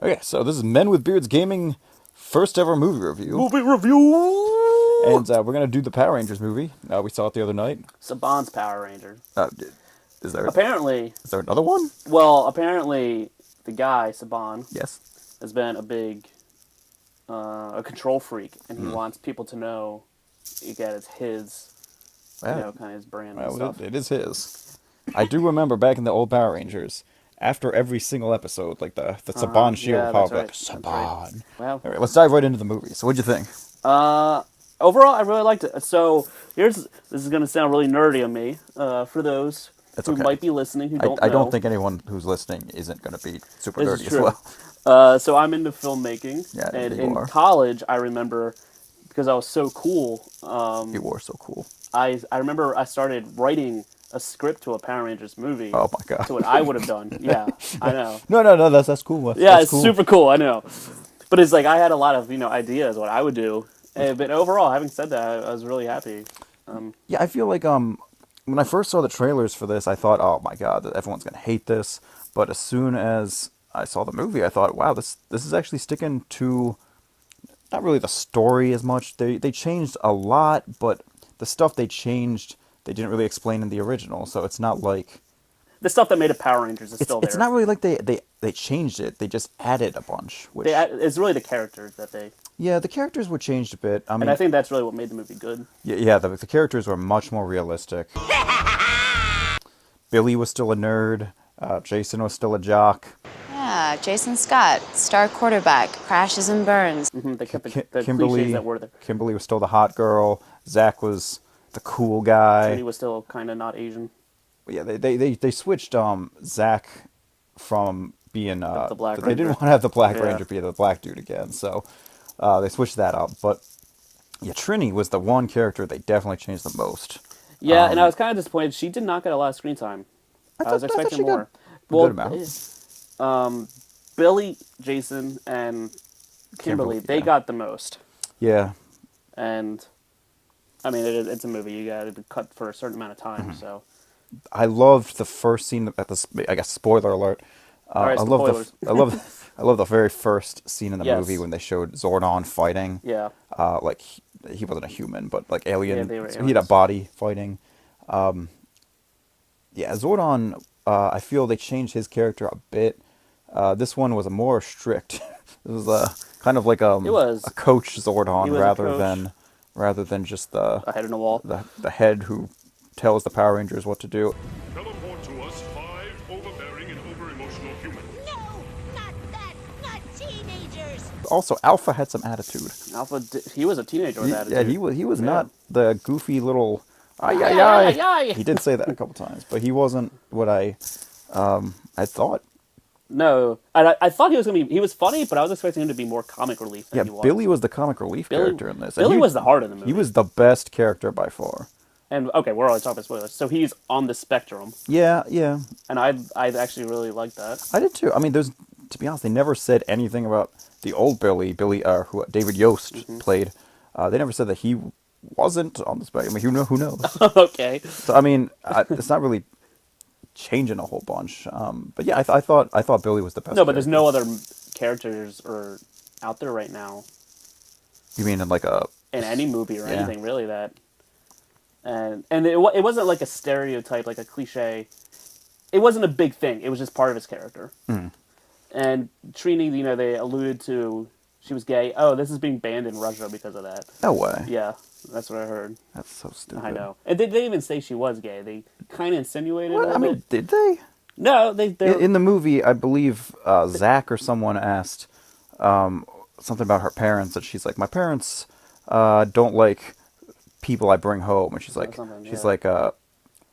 Okay, so this is Men with Beards Gaming first ever movie review. Movie review! And we're going to do the Power Rangers movie. We saw it the other night. Saban's Power Ranger. Is there Apparently, is there another one? apparently the guy, Saban, Yes. has been a control freak, and he wants people to know, again, it's his, Wow. kind of his brand and Well, stuff. it is his. I do remember back in the old Power Rangers, after every single episode, like the Saban shield yeah, would pop that's up, right. like, That's Saban. right. Well, All right, let's dive right into the movie. So what'd you think? overall, I really liked it. So, this is going to sound really nerdy of me, for those It's who okay. might be listening who don't I know. don't think anyone who's listening isn't going to be super This nerdy is as true. well. So I'm into filmmaking. Yeah, and you in are. college, I remember, because I was so cool, You were so cool. I remember I started writing a script to a Power Rangers movie. Oh my god. To what I would have done. Yeah, I know. No, that's cool. Yeah, That's it's cool. super cool. I know. But it's like I had a lot of ideas what I would do. But overall, having said that, I was really happy. Yeah, I feel like when I first saw the trailers for this, I thought, oh my god, everyone's gonna hate this. But as soon as I saw the movie, I thought, wow, this is actually sticking to not really the story as much. They changed a lot, but the stuff they changed, they didn't really explain in the original. So it's not like The stuff that made it Power Rangers is still there. it's not really like they changed it. They just added a bunch. Which It's really the characters that they. yeah, the characters were changed a bit. I mean, And I think that's really what made the movie good. yeah, the characters were much more realistic. Billy was still a nerd. Jason was still a jock. Yeah, Jason Scott, star quarterback, crashes and burns. They kept the cliches that were there. Kimberly was still the hot girl. Zach was the cool guy. He was still kind of not Asian. But yeah, they switched Zach from being The Black they didn't Ranger. want to have the Black Yeah. Ranger be the black dude again, so they switched that up. But yeah, Trini was the one character they definitely changed the most. Yeah, and I was kind of disappointed. She did not get a lot of screen time. I was thought expecting she got more. good amount. Billy, Jason, and Kimberly, they yeah. got the most. Yeah, And, I mean, it's a movie. You got to cut for a certain amount of time, Mm-hmm. so. I loved the first scene at the. I guess spoiler alert. All right, I love spoilers. I love the very first scene in the Yes. movie when they showed Zordon fighting. Yeah. Like he wasn't a human, but like alien. Yeah, they were so he had a aliens. body fighting. Yeah, Zordon. I feel they changed his character a bit. This one was a more strict. It was kind of like It was. a coach Zordon He was a coach. rather than just the A head in a wall. the head who tells the Power Rangers what to do. Teleport to us 5 overbearing and over-emotional humans. No, not that, not teenagers. Also, Alpha had some attitude. Alpha, he was a teenager with attitude. Yeah, he was Yeah. not the goofy little ay ay Ay, ay. ay, ay. He did say that a couple times, but he wasn't what I thought. No, I thought he was going to be, he was funny, but I was expecting him to be more comic relief than Yeah, he was. Billy was the comic relief character in this. And Billy he was the heart of the movie. He was the best character by far. And, okay, we're always talking about spoilers. So he's on the spectrum, Yeah. and I actually really like that. I did too. I mean, to be honest, they never said anything about the old Billy, who David Yost Mm-hmm. played. They never said that he wasn't on the spectrum. I mean, who knows? Okay. So I mean, it's not really changing a whole bunch. But yeah, I thought Billy was the best. No, but there's character. no other characters out there right now You mean in like in any movie or Yeah. anything really that, and it wasn't like a stereotype, like a cliche. It wasn't a big thing. It was just part of his character. Mm. And Trini, they alluded to she was gay. Oh, this is being banned in Russia because of that. no way? Yeah, that's what I heard. That's so stupid. I know. And they didn't even say she was gay. They kind of insinuated What? it. I mean, did they? No, they. In the movie, I believe Zach or someone asked something about her parents, and she's like, "My parents don't like people I bring home," and she's like, something, she's yeah. like, and they're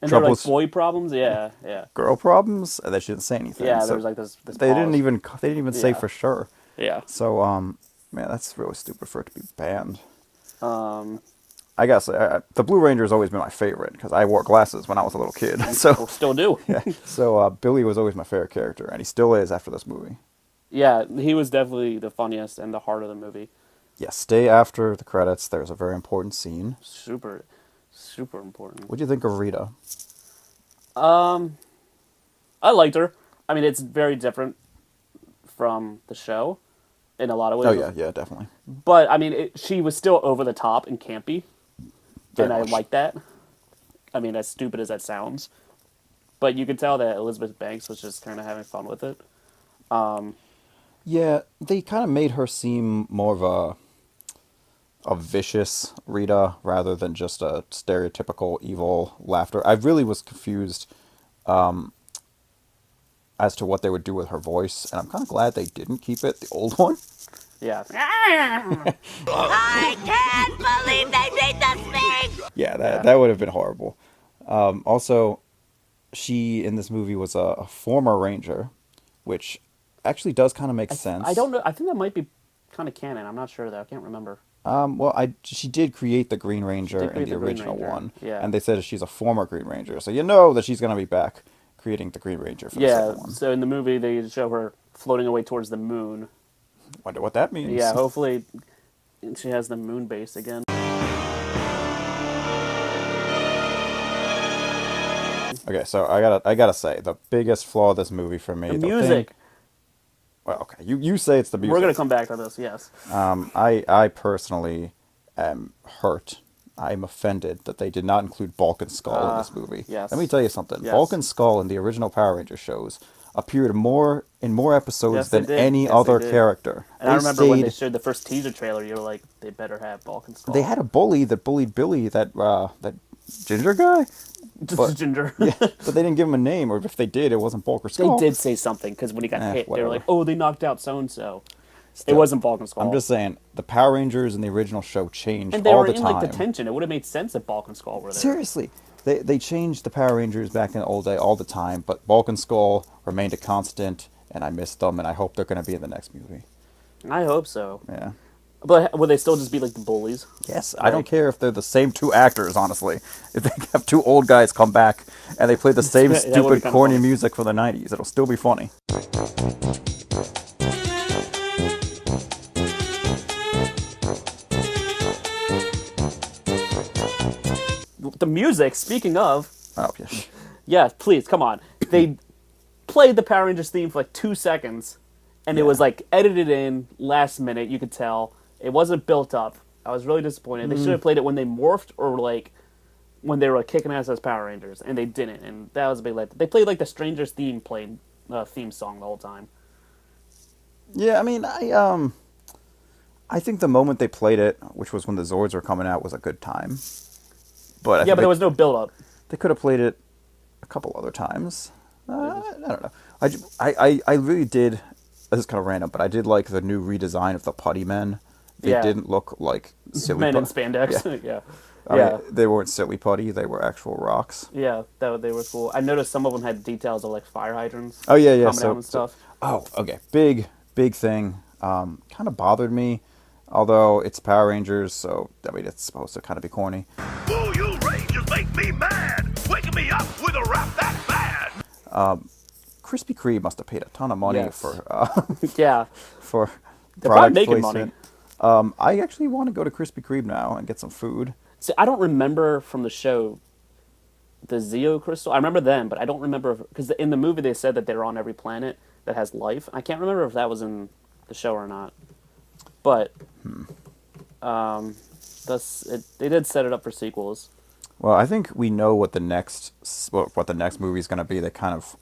like troubles, boy problems. Yeah, yeah, girl problems, and then she didn't say anything. yeah. So There was like this. they didn't pause. even say Yeah. for sure. Yeah. So man, that's really stupid for it to be banned. Um, I guess the Blue Ranger has always been my favorite because I wore glasses when I was a little kid. So still do. yeah, so Billy was always my favorite character, and he still is after this movie. Yeah, he was definitely the funniest and the heart of the movie. Yeah, stay after the credits. There's a very important scene. Super, super important. What do you think of Rita? I liked her. I mean, it's very different from the show in a lot of ways. Oh yeah, definitely. But I mean, she was still over the top and campy, Very and much. I like that. I mean, as stupid as that sounds, but you could tell that Elizabeth Banks was just kind of having fun with it. Yeah, they kind of made her seem more of a vicious Rita rather than just a stereotypical evil laughter. I really was confused as to what they would do with her voice, and I'm kind of glad they didn't keep it, the old one. Yeah, I can't believe they made us thing! Yeah, Yeah. that would have been horrible. Also, she in this movie was a former ranger, which actually does kind of make sense. I don't know. I think that might be kind of canon. I'm not sure though. I can't remember. Well, she did create the Green Ranger in create the the Green original Ranger, one, yeah. and they said she's a former Green Ranger, so you know that she's going to be back creating the Green Ranger for the Yeah. second one. So in the movie, they show her floating away towards the moon. Wonder what that means. Yeah. Hopefully, she has the moon base again. Okay, so I gotta say the biggest flaw of this movie for me, The thing- music. well, okay, you say it's the music. We're gonna come back to this. Yes. I personally am hurt. I'm offended that they did not include Bulk and Skull in this movie. yes. Let me tell you something. Yes. Bulk and Skull in the original Power Ranger shows appeared in more episodes Yes, they than did. any Yes, other they did. character. And I remember when they stayed- showed the first teaser trailer, you were like, they better have Bulk and Skull. they had a bully that bullied Billy, that ginger guy. just but- Ginger. Yeah, but they didn't give him a name, or if they did, it wasn't Bulk or They Skull. did say something because when he got hit, they whatever. were like, "Oh, they knocked out so and so." It Still, wasn't Bulk and Skull. I'm just saying the Power Rangers in the original show changed and they all were the in time. like detention. It would have made sense if Bulk and Skull were there. Seriously, they changed the Power Rangers back in the old day all the time, but Bulk and Skull remained a constant, and I missed them, and I hope they're going to be in the next movie. I hope so. Yeah. But would they still just be like the bullies? Yes, I don't care if they're the same two actors, honestly. If they have two old guys come back and they play the same That would be stupid, kinda corny funny. music from the 90s, it'll still be funny. The music. Speaking of, Oh, yeah. yeah, please come on. They played the Power Rangers theme for like 2 seconds, and it was like edited in last minute. You could tell it wasn't built up. I was really disappointed. They should have played it when they morphed or like when they were like, kicking ass as Power Rangers, and they didn't. And that was a big let. They played like the Strangers theme theme song the whole time. Yeah, I mean, I think the moment they played it, which was when the Zords were coming out, was a good time. But I Yeah, think but there was no build up. they could have played it a couple other times. I don't know. I really did. This is kind of random, but I did like the new redesign of the Putty Men. They Yeah. didn't look like silly Men in put- spandex. Yeah. Yeah. I Yeah. mean, they weren't silly putty. They were actual rocks. Yeah, they were cool. I noticed some of them had details of like fire hydrants. Oh yeah, coming out and stuff. Oh, okay. Big thing. Kind of bothered me. Although it's Power Rangers, so I mean it's supposed to kind of be corny. Ooh, you Rangers make me mad! Waking me up with a rap that bad! Krispy Kreme must have paid a ton of money Yes. for Yeah, for They're probably product making placement. money. I actually want to go to Krispy Kreme now and get some food. see, I don't remember from the show the Zeo crystal. I remember them, but I don't remember because in the movie they said that they're on every planet that has life. I can't remember if that was in the show or not. But they did set it up for sequels. Well, I think we know what the next movie is going to be. They kind of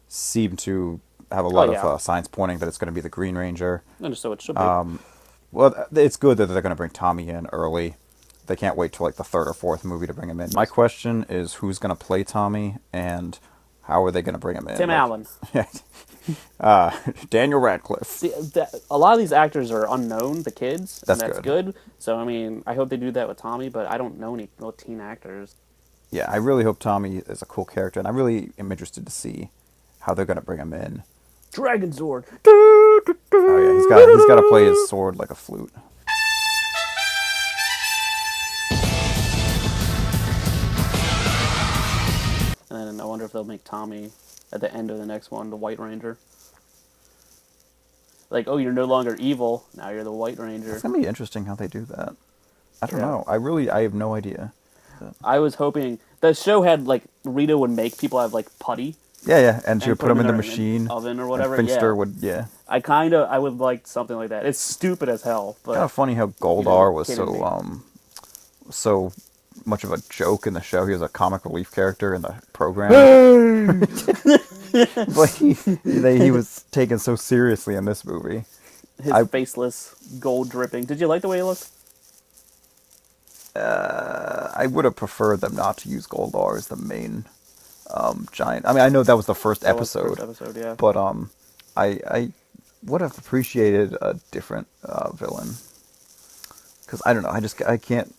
seem to have a lot yeah. of signs pointing that it's going to be the Green Ranger. And so it should be. Well, it's good that they're going to bring Tommy in early. They can't wait till like the third or fourth movie to bring him in. My question is, who's going to play Tommy, and how are they going to bring him in? Tim Like- Allen. Daniel Radcliffe. See, a lot of these actors are unknown, the kids, That's and that's good. So, I mean, I hope they do that with Tommy, but I don't know any real teen actors. Yeah, I really hope Tommy is a cool character, and I really am interested to see how they're going to bring him in. Dragon Zord. Oh yeah, he's got to play his sword like a flute. And then I wonder if they'll make Tommy, at the end of the next one, the White Ranger. Like, oh, you're no longer evil, now you're the White Ranger. It's gonna be interesting how they do that. I don't Yeah. know. I have no idea. I was hoping... The show had, like, Rita would make people have, like, putty, Yeah, and she and would put him in the an machine. oven or And whatever. Finster Yeah, would, yeah. I would like something like that. It's stupid as hell, but Kind of funny how you Goldar was kidding me. so much of a joke in the show. He was a comic relief character in the program. But he was taken so seriously in this movie. His faceless, gold dripping. Did you like the way he looked? I would have preferred them not to use Goldar as the main giant. I mean, I know that was the first That was the episode, first episode, yeah. but I would have appreciated a different villain, because I don't know. I can't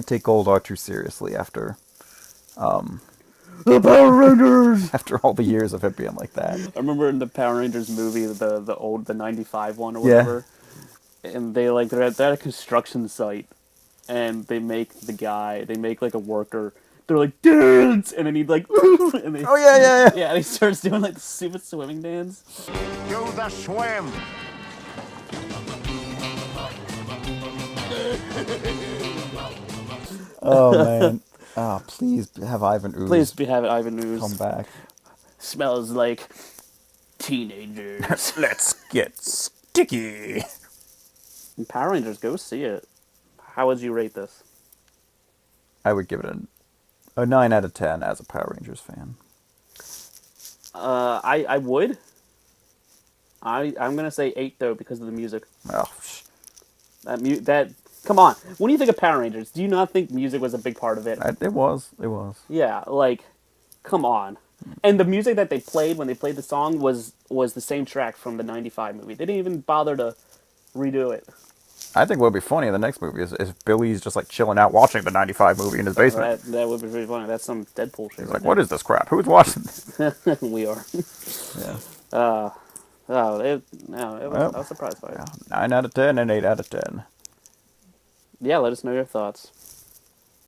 take Goldar too seriously after the Power Rangers after all the years of it being like that. I remember in the Power Rangers movie, the 95 one or Yeah. whatever, and they're at a construction site, and they make like a worker. They're like, dance, and then he'd like, and they, Oh yeah. yeah, and he starts doing like the stupid swimming dance. Do the swim. Oh man. Oh, please have Ivan Ooze Please have Ivan News. come back. Smells like teenagers. Let's get sticky. And Power Rangers, go see it. How would you rate this? I would give it a 9 out of 10 as a Power Rangers fan. I would. I'm gonna say 8 though because of the music. Oh, That come on. When you think of Power Rangers, do you not think music was a big part of it? it was. Yeah, like, come on. And the music that they played when they played the song was the same track from the 95 movie. They didn't even bother to redo it. I think what would be funny in the next movie is if Billy's just like chilling out watching the 95 movie in his basement. That would be really funny. That's some Deadpool shit. He's like, what is this crap? Who's watching this? We are. Yeah. I was surprised by it. 9 out of 10 and 8 out of 10. Yeah, let us know your thoughts.